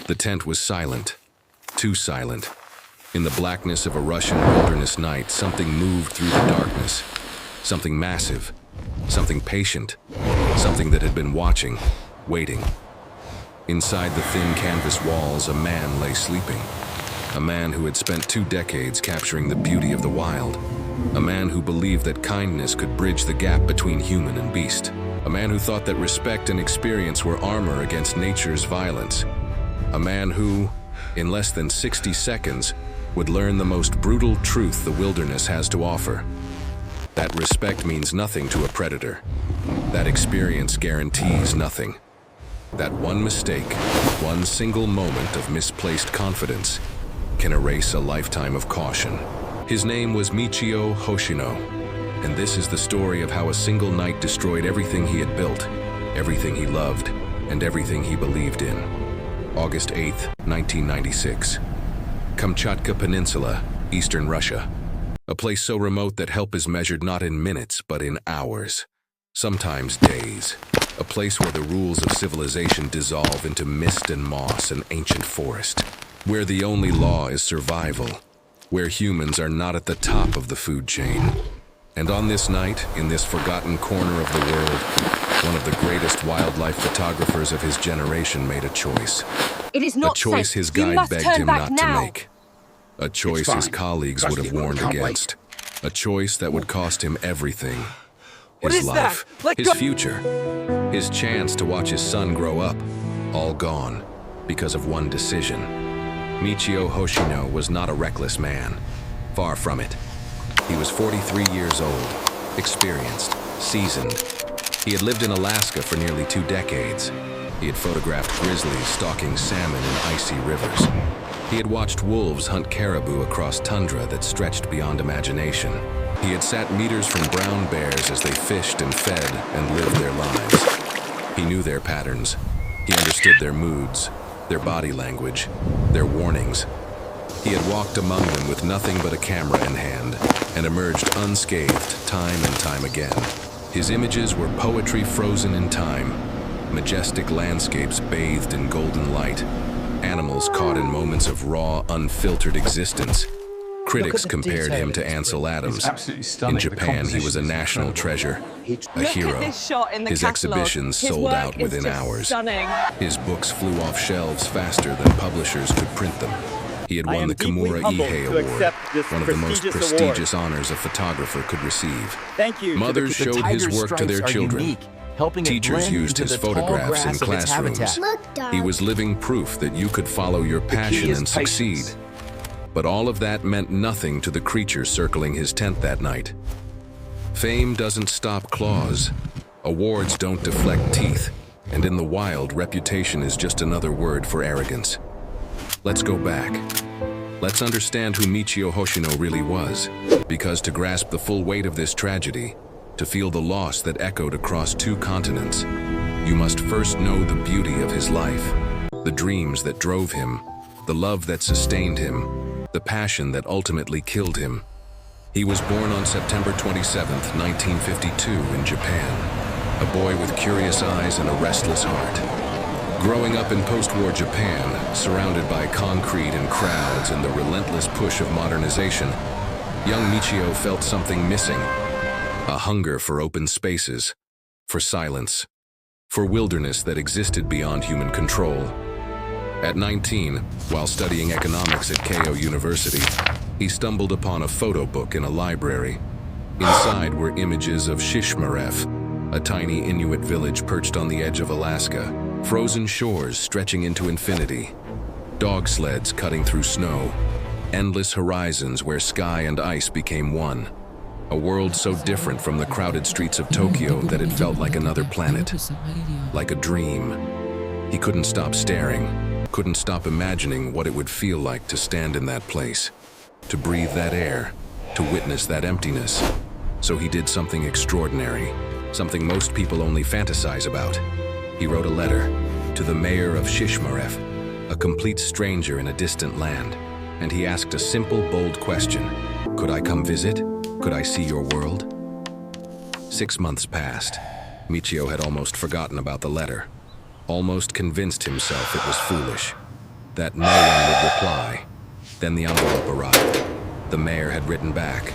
The tent was silent, too silent. In the blackness of a Russian wilderness night, something moved through the darkness. Something massive, something patient, something that had been watching, waiting. Inside the thin canvas walls, a man lay sleeping. A man who had spent 2 decades capturing the beauty of the wild. A man who believed that kindness could bridge the gap between human and beast. A man who thought that respect and experience were armor against nature's violence. A man who, in less than 60 seconds, would learn the most brutal truth the wilderness has to offer. That respect means nothing to a predator. That experience guarantees nothing. That one mistake, one single moment of misplaced confidence, can erase a lifetime of caution. His name was Michio Hoshino, and this is the story of how a single night destroyed everything he had built, everything he loved, and everything he believed in. August 8, 1996. Kamchatka Peninsula, eastern Russia. A place so remote that help is measured not in minutes, but in hours. Sometimes days. A place where the rules of civilization dissolve into mist and moss and ancient forest. Where the only law is survival. Where humans are not at the top of the food chain. And on this night, in this forgotten corner of the world, one of the greatest wildlife photographers of his generation made a choice. It is not a choice safe. His You guide must begged turn him back not to now. make. A choice his colleagues would have warned against. A choice that would cost him everything. His life, his future, his chance to watch his son grow up, all gone because of one decision. Michio Hoshino was not a reckless man. Far from it. He was 43 years old, experienced, seasoned. He had lived in Alaska for nearly 2 decades. He had photographed grizzlies stalking salmon in icy rivers. He had watched wolves hunt caribou across tundra that stretched beyond imagination. He had sat meters from brown bears as they fished and fed and lived their lives. He knew their patterns. He understood their moods, their body language, their warnings. He had walked among them with nothing but a camera in hand and emerged unscathed time and time again. His images were poetry frozen in time, majestic landscapes bathed in golden light, animals caught in moments of raw, unfiltered existence. Critics compared him to Ansel Adams. In Japan, he was a national treasure, a hero. His exhibitions sold out within hours. His books flew off shelves faster than publishers could print them. He had won the Kimura Ihei Award, one of the most prestigious honors a photographer could receive. Mothers showed his work to their children. Teachers used his photographs in classrooms. He was living proof that you could follow your passion and succeed. But all of that meant nothing to the creature circling his tent that night. Fame doesn't stop claws. Awards don't deflect teeth. And in the wild, reputation is just another word for arrogance. Let's go back. Let's understand who Michio Hoshino really was. Because to grasp the full weight of this tragedy, to feel the loss that echoed across 2 continents, you must first know the beauty of his life, the dreams that drove him, the love that sustained him, the passion that ultimately killed him. He was born on September 27, 1952 in Japan, a boy with curious eyes and a restless heart. Growing up in post-war Japan, surrounded by concrete and crowds and the relentless push of modernization, young Michio felt something missing. A hunger for open spaces, for silence, for wilderness that existed beyond human control. At 19, while studying economics at Keio University, he stumbled upon a photo book in a library. Inside were images of Shishmaref, a tiny Inuit village perched on the edge of Alaska, frozen shores stretching into infinity, dog sleds cutting through snow, endless horizons where sky and ice became one. A world so different from the crowded streets of Tokyo that it felt like another planet, like a dream. He couldn't stop staring, couldn't stop imagining what it would feel like to stand in that place, to breathe that air, to witness that emptiness. So he did something extraordinary, something most people only fantasize about. He wrote a letter to the mayor of Shishmaref, a complete stranger in a distant land, and he asked a simple, bold question. Could I come visit? Could I see your world? 6 months passed. Michio had almost forgotten about the letter, almost convinced himself it was foolish. that no one would reply. Then the envelope arrived. The mayor had written back,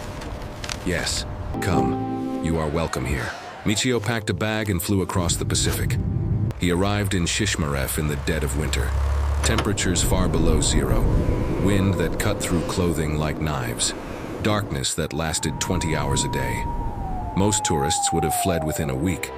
"Yes, come. You are welcome here." Michio packed a bag and flew across the Pacific. He arrived in Shishmaref in the dead of winter. Temperatures far below zero. Wind that cut through clothing like knives. Darkness that lasted 20 hours a day. Most tourists would have fled within a week.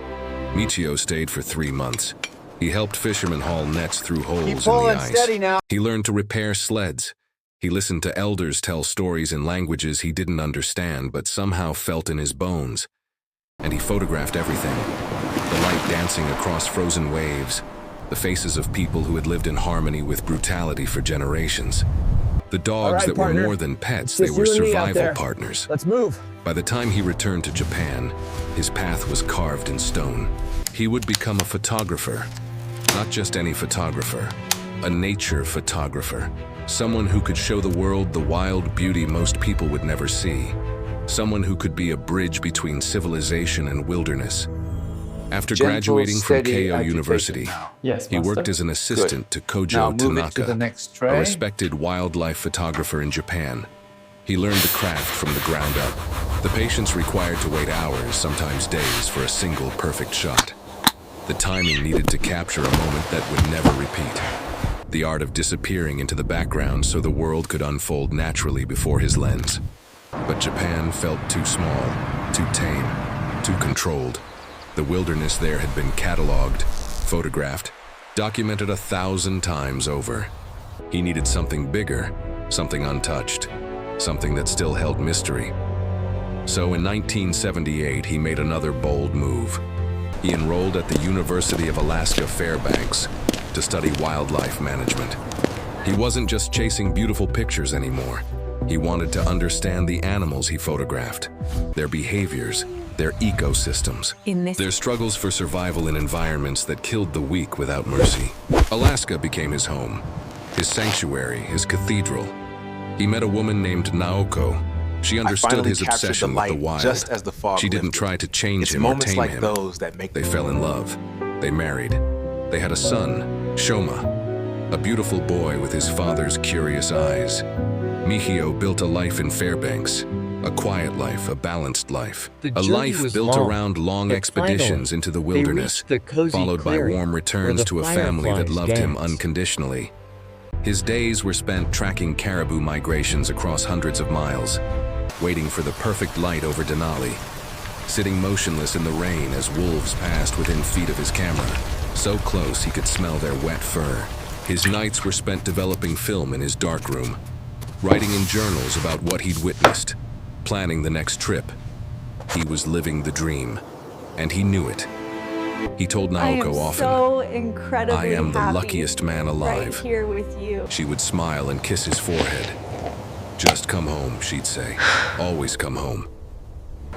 Michio stayed for 3 months. He helped fishermen haul nets through holes in the ice. Steady now. He learned to repair sleds. He listened to elders tell stories in languages he didn't understand but somehow felt in his bones. And he photographed everything. The light dancing across frozen waves. The faces of people who had lived in harmony with brutality for generations. The dogs that were more than pets, they were survival partners. Let's move. By the time he returned to Japan, his path was carved in stone. He would become a photographer. Not just any photographer, a nature photographer. Someone who could show the world the wild beauty most people would never see. Someone who could be a bridge between civilization and wilderness. After graduating from Keio University, he worked as an assistant to Kojo Tanaka, a respected wildlife photographer in Japan. He learned the craft from the ground up. The patience required to wait hours, sometimes days, for a single perfect shot. The timing needed to capture a moment that would never repeat. The art of disappearing into the background so the world could unfold naturally before his lens. But Japan felt too small, too tame, too controlled. The wilderness there had been cataloged, photographed, documented 1,000 times over. He needed something bigger, something untouched, something that still held mystery. So in 1978, he made another bold move. He enrolled at the University of Alaska Fairbanks to study wildlife management. He wasn't just chasing beautiful pictures anymore. He wanted to understand the animals he photographed, their behaviors, their ecosystems, their struggles for survival in environments that killed the weak without mercy. Alaska became his home, his sanctuary, his cathedral. He met a woman named Naoko. She understood his obsession with the wild. Just as the fog she didn't try to change him or tame him. They fell in love. They married. They had a son, Shoma, a beautiful boy with his father's curious eyes. Michio built a life in Fairbanks, a quiet life, a balanced life, a life built around long expeditions into the wilderness, followed by warm returns to a family that loved him unconditionally. His days were spent tracking caribou migrations across hundreds of miles, waiting for the perfect light over Denali, sitting motionless in the rain as wolves passed within feet of his camera, so close he could smell their wet fur. His nights were spent developing film in his darkroom, writing in journals about what he'd witnessed, planning the next trip. He was living the dream, and he knew it. He told Naoko often, so incredibly "I am the luckiest man alive." Right here with you. She would smile and kiss his forehead. "Just come home," she'd say. "Always come home."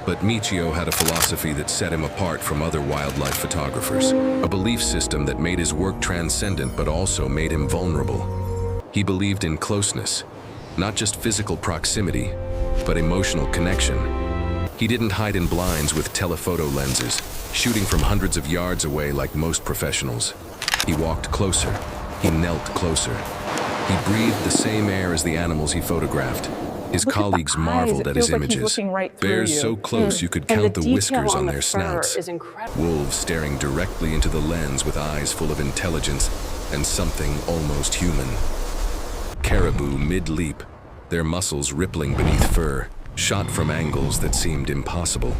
But Michio had a philosophy that set him apart from other wildlife photographers, a belief system that made his work transcendent but also made him vulnerable. He believed in closeness, not just physical proximity, but emotional connection. He didn't hide in blinds with telephoto lenses, shooting from hundreds of yards away like most professionals. He walked closer. He knelt closer. He breathed the same air as the animals he photographed. His colleagues marveled at his images. Bears so close you could count the whiskers on their snouts. Wolves staring directly into the lens with eyes full of intelligence and something almost human. Caribou mid-leap, their muscles rippling beneath fur, shot from angles that seemed impossible.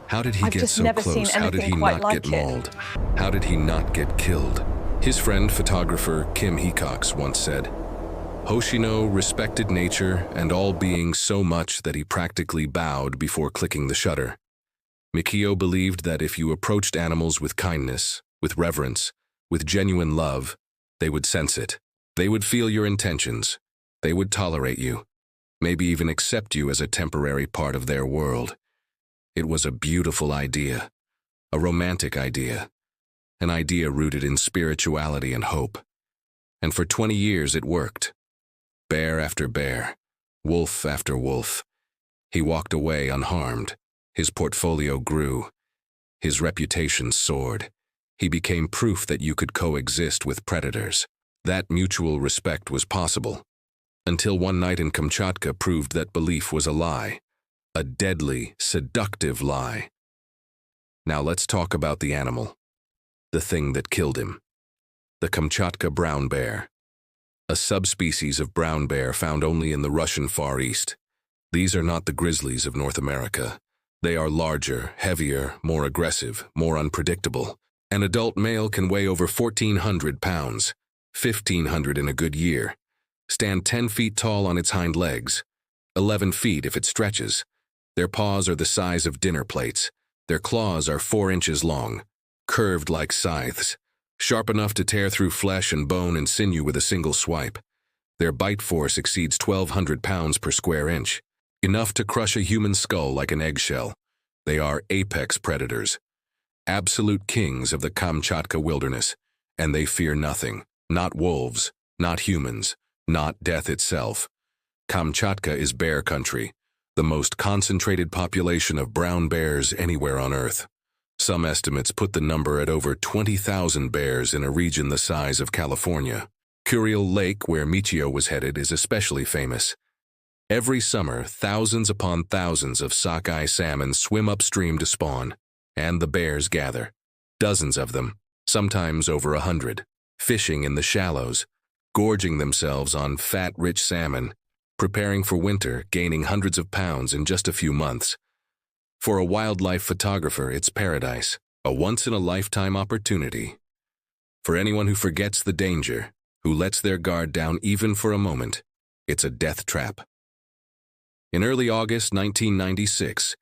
How did he get so close? How did he not get mauled? How did he not get killed? His friend, photographer Kim Hecox, once said, "Hoshino respected nature and all beings so much that he practically bowed before clicking the shutter." Michio believed that if you approached animals with kindness, with reverence, with genuine love, they would sense it. They would feel your intentions. They would tolerate you, maybe even accept you as a temporary part of their world. It was a beautiful idea, a romantic idea, an idea rooted in spirituality and hope. And for 20 years it worked. Bear after bear, wolf after wolf. He walked away unharmed. His portfolio grew. His reputation soared. He became proof that you could coexist with predators. That mutual respect was possible, until one night in Kamchatka proved that belief was a lie, a deadly, seductive lie. Now let's talk about the animal, the thing that killed him. The Kamchatka brown bear, a subspecies of brown bear found only in the Russian Far East. These are not the grizzlies of North America. They are larger, heavier, more aggressive, more unpredictable. An adult male can weigh over 1,400 pounds, 1,500 in a good year, stand 10 feet tall on its hind legs, 11 feet if it stretches. Their paws are the size of dinner plates. Their claws are 4 inches long, curved like scythes, sharp enough to tear through flesh and bone and sinew with a single swipe. Their bite force exceeds 1,200 pounds per square inch, enough to crush a human skull like an eggshell. They are apex predators, absolute kings of the Kamchatka wilderness, and they fear nothing, not wolves, not humans, not death itself. Kamchatka is bear country, the most concentrated population of brown bears anywhere on Earth. Some estimates put the number at over 20,000 bears in a region the size of California. Curiel Lake, where Michio was headed, is especially famous. Every summer, thousands upon thousands of sockeye salmon swim upstream to spawn, and the bears gather. Dozens of them, sometimes over 100, fishing in the shallows, gorging themselves on fat, rich salmon, preparing for winter, gaining hundreds of pounds in just a few months. For a wildlife photographer, it's paradise, a once-in-a-lifetime opportunity. For anyone who forgets the danger, who lets their guard down even for a moment, it's a death trap. In early August 1996,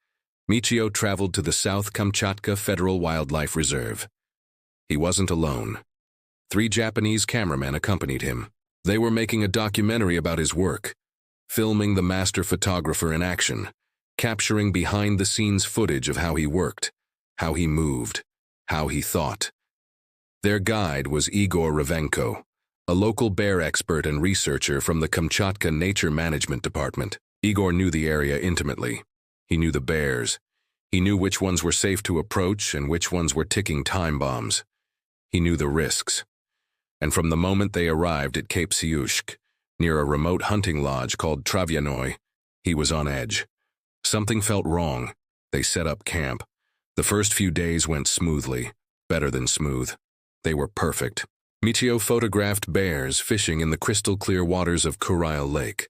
Michio traveled to the South Kamchatka Federal Wildlife Reserve. He wasn't alone. 3 Japanese cameramen accompanied him. They were making a documentary about his work, filming the master photographer in action, capturing behind-the-scenes footage of how he worked, how he moved, how he thought. Their guide was Igor Ravenko, a local bear expert and researcher from the Kamchatka Nature Management Department. Igor knew the area intimately. He knew the bears. He knew which ones were safe to approach and which ones were ticking time bombs. He knew the risks. And from the moment they arrived at Cape Siushk, near a remote hunting lodge called Travyanoi, he was on edge. Something felt wrong. They set up camp. The first few days went smoothly, better than smooth. They were perfect. Michio photographed bears fishing in the crystal-clear waters of Curiel Lake.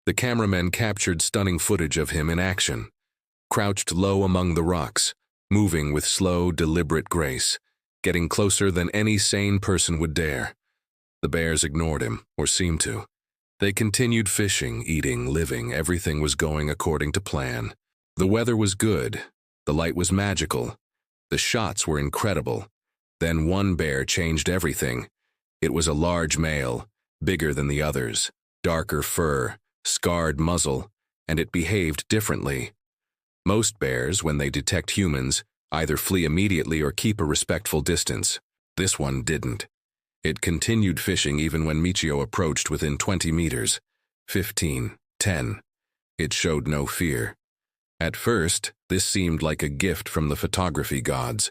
The cameramen captured stunning footage of him in action, crouched low among the rocks, moving with slow, deliberate grace, getting closer than any sane person would dare. The bears ignored him, or seemed to. They continued fishing, eating, living. Everything was going according to plan. The weather was good. The light was magical. The shots were incredible. Then one bear changed everything. It was a large male, bigger than the others, darker fur, scarred muzzle, and it behaved differently. Most bears, when they detect humans, either flee immediately or keep a respectful distance. This one didn't. It continued fishing even when Michio approached within 20 meters. 15, 10. It showed no fear. At first, this seemed like a gift from the photography gods.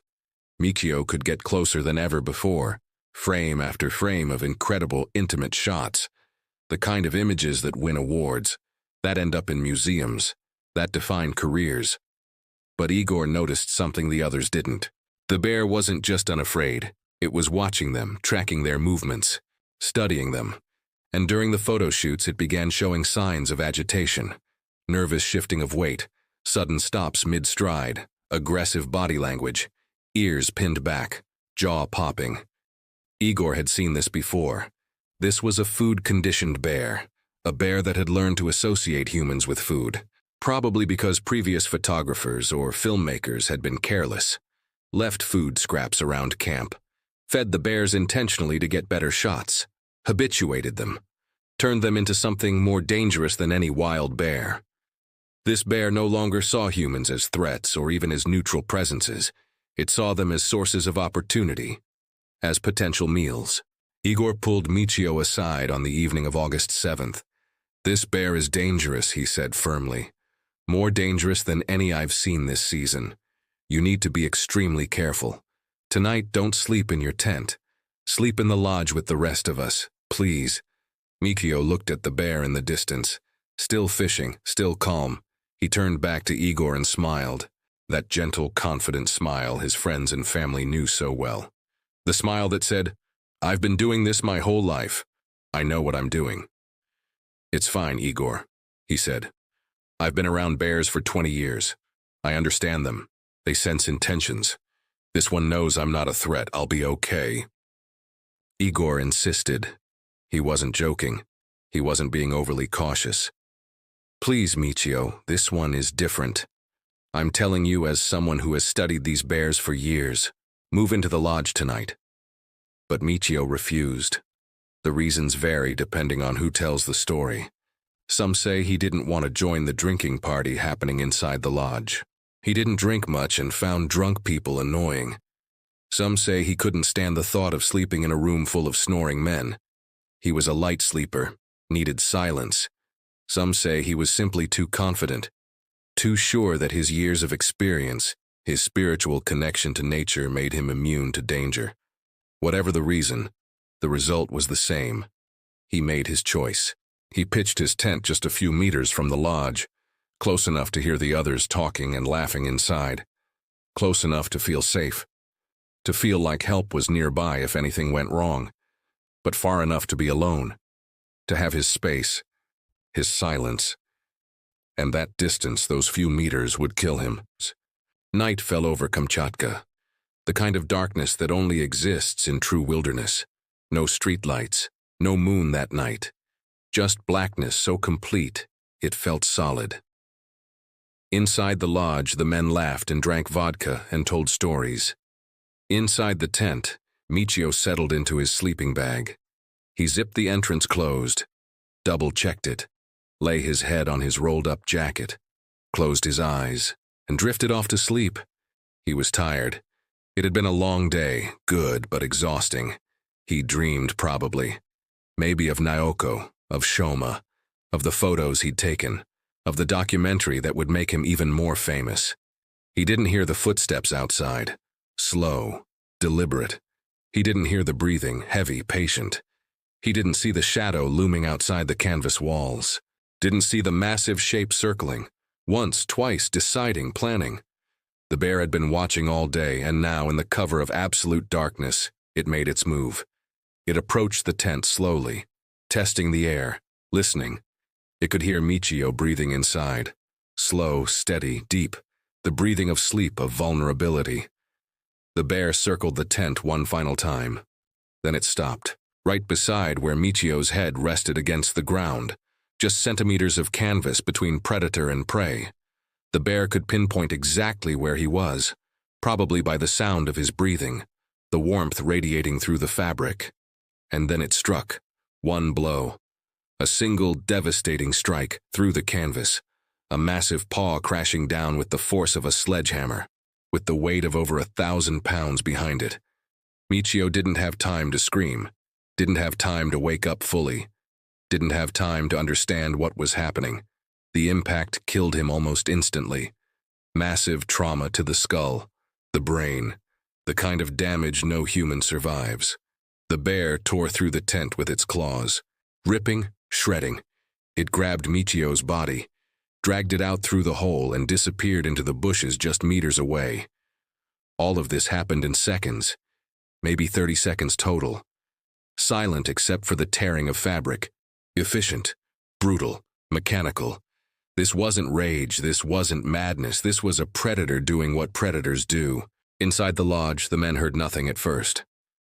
Michio could get closer than ever before, frame after frame of incredible, intimate shots. The kind of images that win awards, that end up in museums, that define careers. But Igor noticed something the others didn't. The bear wasn't just unafraid. It was watching them, tracking their movements, studying them. And during the photo shoots, it began showing signs of agitation, nervous shifting of weight, sudden stops mid-stride, aggressive body language, ears pinned back, jaw popping. Igor had seen this before. This was a food-conditioned bear, a bear that had learned to associate humans with food, probably because previous photographers or filmmakers had been careless, left food scraps around camp, fed the bears intentionally to get better shots, habituated them, turned them into something more dangerous than any wild bear. This bear no longer saw humans as threats or even as neutral presences. It saw them as sources of opportunity, as potential meals. Igor pulled Michio aside on the evening of August 7th. "This bear is dangerous," he said firmly. "More dangerous than any I've seen this season. You need to be extremely careful. Tonight, don't sleep in your tent. Sleep in the lodge with the rest of us. Please. Michio looked at the bear in the distance. Still fishing, still calm. He turned back to Igor and smiled. That gentle, confident smile his friends and family knew so well. The smile that said, "I've been doing this my whole life. I know what I'm doing." "It's fine, Igor," he said. "I've been around bears for 20 years. I understand them. They sense intentions. This one knows I'm not a threat. I'll be okay." Igor insisted. He wasn't joking. He wasn't being overly cautious. "Please, Michio, this one is different. I'm telling you as someone who has studied these bears for years. Move into the lodge tonight." But Michio refused. The reasons vary depending on who tells the story. Some say he didn't want to join the drinking party happening inside the lodge. He didn't drink much and found drunk people annoying. Some say he couldn't stand the thought of sleeping in a room full of snoring men. He was a light sleeper, needed silence. Some say he was simply too confident, too sure that his years of experience, his spiritual connection to nature made him immune to danger. Whatever the reason, the result was the same. He made his choice. He pitched his tent just a few meters from the lodge, close enough to hear the others talking and laughing inside, close enough to feel safe, to feel like help was nearby if anything went wrong, but far enough to be alone, to have his space, his silence. And that distance, those few meters, would kill him. Night fell over Kamchatka, the kind of darkness that only exists in true wilderness. No streetlights, no moon that night. Just blackness so complete, it felt solid. Inside the lodge, the men laughed and drank vodka and told stories. Inside the tent, Michio settled into his sleeping bag. He zipped the entrance closed, double-checked it, lay his head on his rolled-up jacket, closed his eyes, and drifted off to sleep. He was tired. It had been a long day, good but exhausting. He dreamed, probably. Maybe of Naoko, of Shoma, of the photos he'd taken, of the documentary that would make him even more famous. He didn't hear the footsteps outside. Slow, deliberate. He didn't hear the breathing, heavy, patient. He didn't see the shadow looming outside the canvas walls. Didn't see the massive shape circling, once, twice, deciding, planning. The bear had been watching all day, and now, in the cover of absolute darkness, it made its move. It approached the tent slowly, testing the air, listening. It could hear Michio breathing inside. Slow, steady, deep. The breathing of sleep, of vulnerability. The bear circled the tent one final time. Then it stopped, right beside where Michio's head rested against the ground, just centimeters of canvas between predator and prey. The bear could pinpoint exactly where he was, probably by the sound of his breathing, the warmth radiating through the fabric. And then it struck, one blow. A single devastating strike through the canvas, a massive paw crashing down with the force of a sledgehammer, with the weight of over 1,000 pounds behind it. Michio didn't have time to scream, didn't have time to wake up fully, didn't have time to understand what was happening. The impact killed him almost instantly. Massive trauma to the skull, the brain, the kind of damage no human survives. The bear tore through the tent with its claws, ripping, shredding. It grabbed Michio's body, dragged it out through the hole, and disappeared into the bushes just meters away. All of this happened in seconds, maybe 30 seconds total. Silent except for the tearing of fabric. Efficient, brutal, mechanical. This wasn't rage, this wasn't madness, this was a predator doing what predators do. Inside the lodge, the men heard nothing at first.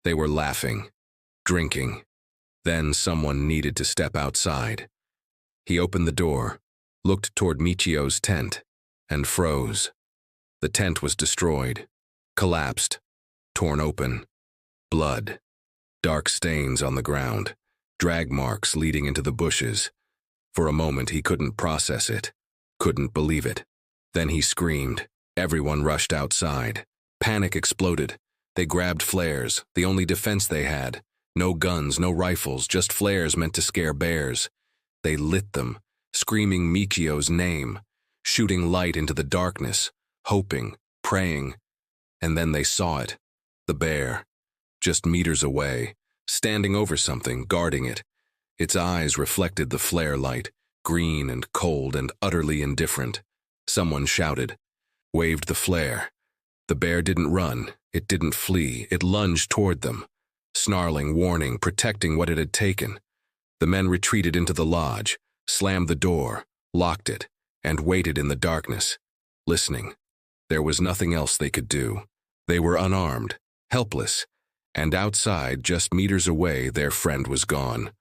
They were laughing, drinking. Then someone needed to step outside. He opened the door, looked toward Michio's tent, and froze. The tent was destroyed, collapsed, torn open. Blood, dark stains on the ground, drag marks leading into the bushes. For a moment he couldn't process it, couldn't believe it. Then he screamed. Everyone rushed outside. Panic exploded. They grabbed flares, the only defense they had. No guns, no rifles, just flares meant to scare bears. They lit them, screaming Michio's name, shooting light into the darkness, hoping, praying. And then they saw it. The bear, just meters away, standing over something, guarding it. Its eyes reflected the flare light, green and cold and utterly indifferent. Someone shouted, waved the flare. The bear didn't run, it didn't flee, it lunged toward them, snarling, warning, protecting what it had taken. The men retreated into the lodge, slammed the door, locked it, and waited in the darkness, listening. There was nothing else they could do. They were unarmed, helpless, and outside, just meters away, their friend was gone.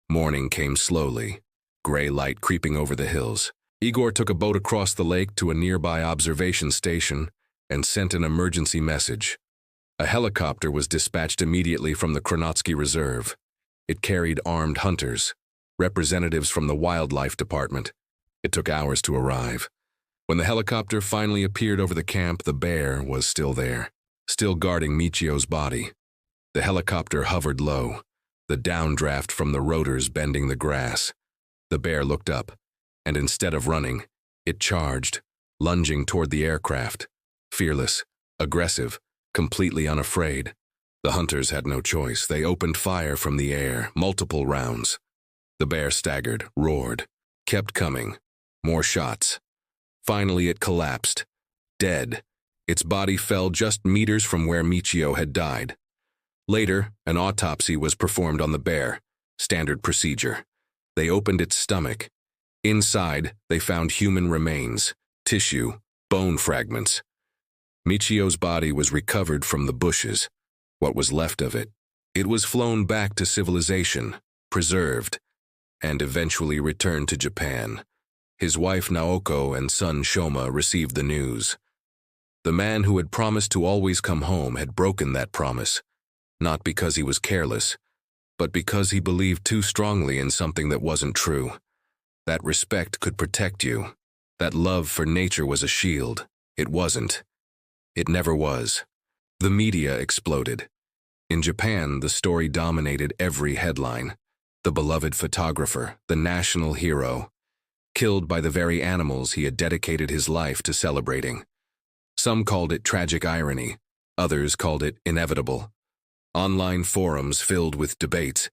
Morning came slowly, gray light creeping over the hills. Igor took a boat across the lake to a nearby observation station and sent an emergency message. A helicopter was dispatched immediately from the Kronotsky Reserve. It carried armed hunters, representatives from the wildlife department. It took hours to arrive. When the helicopter finally appeared over the camp, the bear was still there, still guarding Michio's body. The helicopter hovered low, the downdraft from the rotors bending the grass. The bear looked up, and instead of running, it charged, lunging toward the aircraft, fearless, aggressive, completely unafraid. The hunters had no choice. They opened fire from the air, multiple rounds. The bear staggered, roared, kept coming. More shots. Finally it collapsed, dead. Its body fell just meters from where Michio had died. Later, an autopsy was performed on the bear, standard procedure. They opened its stomach. Inside, they found human remains, tissue, bone fragments. Michio's body was recovered from the bushes, what was left of it. It was flown back to civilization, preserved, and eventually returned to Japan. His wife Naoko and son Shoma received the news. The man who had promised to always come home had broken that promise, not because he was careless, but because he believed too strongly in something that wasn't true. That respect could protect you. That love for nature was a shield. It wasn't. It never was. The media exploded. In Japan, the story dominated every headline. The beloved photographer, the national hero, killed by the very animals he had dedicated his life to celebrating. Some called it tragic irony. Others called it inevitable. Online forums filled with debates.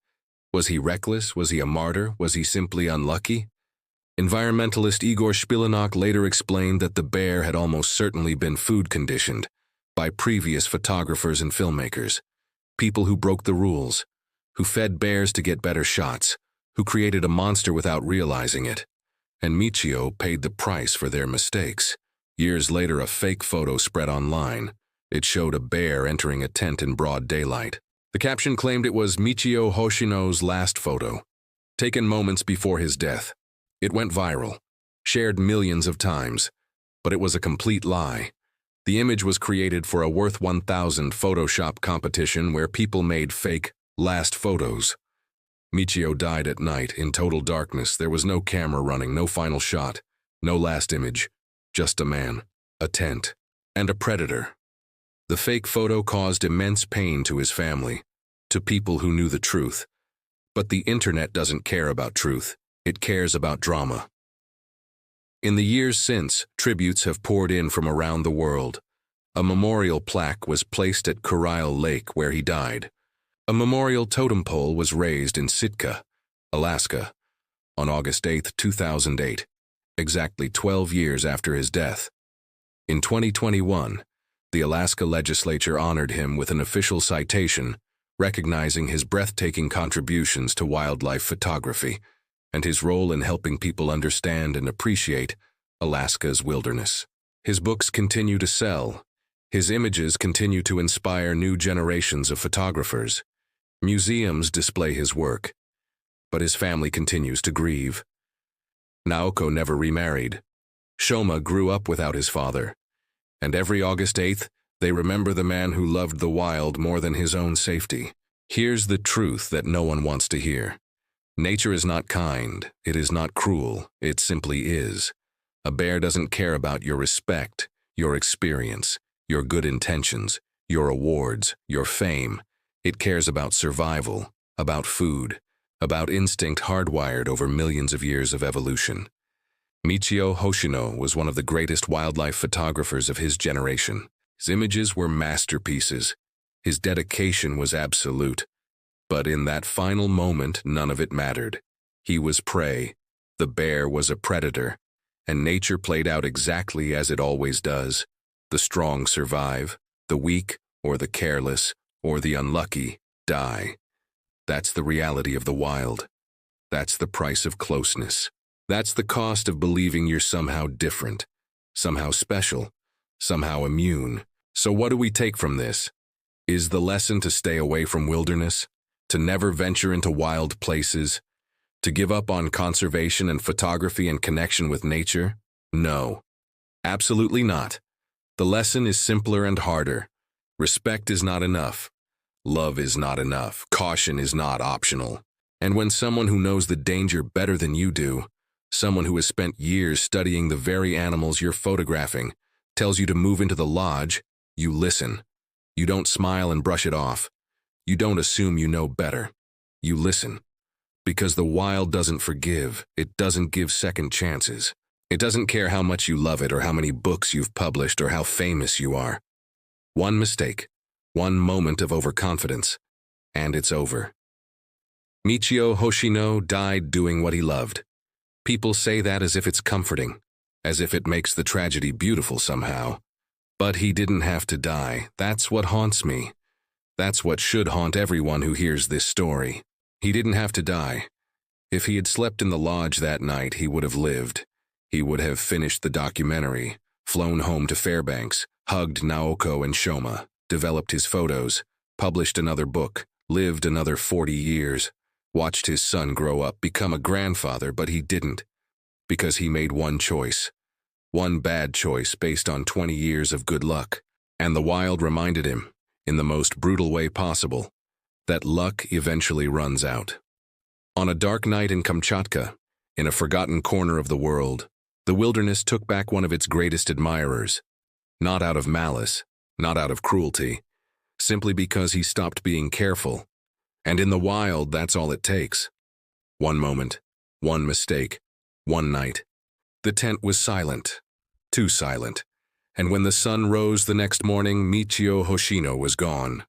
Was he reckless? Was he a martyr? Was he simply unlucky? Environmentalist Igor Shpilinok later explained that the bear had almost certainly been food conditioned by previous photographers and filmmakers, people who broke the rules, who fed bears to get better shots, who created a monster without realizing it. And Michio paid the price for their mistakes. Years later, a fake photo spread online. It showed a bear entering a tent in broad daylight. The caption claimed it was Michio Hoshino's last photo, taken moments before his death. It went viral, shared millions of times, but it was a complete lie. The image was created for a Worth 1000 Photoshop competition where people made fake, last photos. Michio died at night, in total darkness. There was no camera running, no final shot, no last image. Just a man, a tent, and a predator. The fake photo caused immense pain to his family, to people who knew the truth. But the internet doesn't care about truth. It cares about drama. In the years since, tributes have poured in from around the world. A memorial plaque was placed at Kurile Lake where he died. A memorial totem pole was raised in Sitka, Alaska, on August 8, 2008, exactly 12 years after his death. In 2021, the Alaska legislature honored him with an official citation, recognizing his breathtaking contributions to wildlife photography and his role in helping people understand and appreciate Alaska's wilderness. His books continue to sell. His images continue to inspire new generations of photographers. Museums display his work, but his family continues to grieve. Naoko never remarried. Shoma grew up without his father, and every August 8th, they remember the man who loved the wild more than his own safety. Here's the truth that no one wants to hear. Nature is not kind, it is not cruel, it simply is. A bear doesn't care about your respect, your experience, your good intentions, your awards, your fame. It cares about survival, about food, about instinct hardwired over millions of years of evolution. Michio Hoshino was one of the greatest wildlife photographers of his generation. His images were masterpieces. His dedication was absolute. But in that final moment, none of it mattered. He was prey. The bear was a predator. And nature played out exactly as it always does. The strong survive. The weak, or the careless, or the unlucky, die. That's the reality of the wild. That's the price of closeness. That's the cost of believing you're somehow different, somehow special, somehow immune. So what do we take from this? Is the lesson to stay away from wilderness? To never venture into wild places? To give up on conservation and photography and connection with nature? No, absolutely not. The lesson is simpler and harder. Respect is not enough. Love is not enough. Caution is not optional. And when someone who knows the danger better than you do, someone who has spent years studying the very animals you're photographing, tells you to move into the lodge, you listen. You don't smile and brush it off. You don't assume you know better. You listen. Because the wild doesn't forgive. It doesn't give second chances. It doesn't care how much you love it or how many books you've published or how famous you are. One mistake, one moment of overconfidence, and it's over. Michio Hoshino died doing what he loved. People say that as if it's comforting, as if it makes the tragedy beautiful somehow. But he didn't have to die. That's what haunts me. That's what should haunt everyone who hears this story. He didn't have to die. If he had slept in the lodge that night, he would have lived. He would have finished the documentary, flown home to Fairbanks, hugged Naoko and Shoma, developed his photos, published another book, lived another 40 years, watched his son grow up, become a grandfather, but he didn't, because he made one choice. One bad choice based on 20 years of good luck. And the wild reminded him, in the most brutal way possible, that luck eventually runs out. On a dark night in Kamchatka, in a forgotten corner of the world, the wilderness took back one of its greatest admirers. Not out of malice, not out of cruelty, simply because he stopped being careful. And in the wild, that's all it takes. One moment, one mistake, one night. The tent was silent, too silent. And when the sun rose the next morning, Michio Hoshino was gone.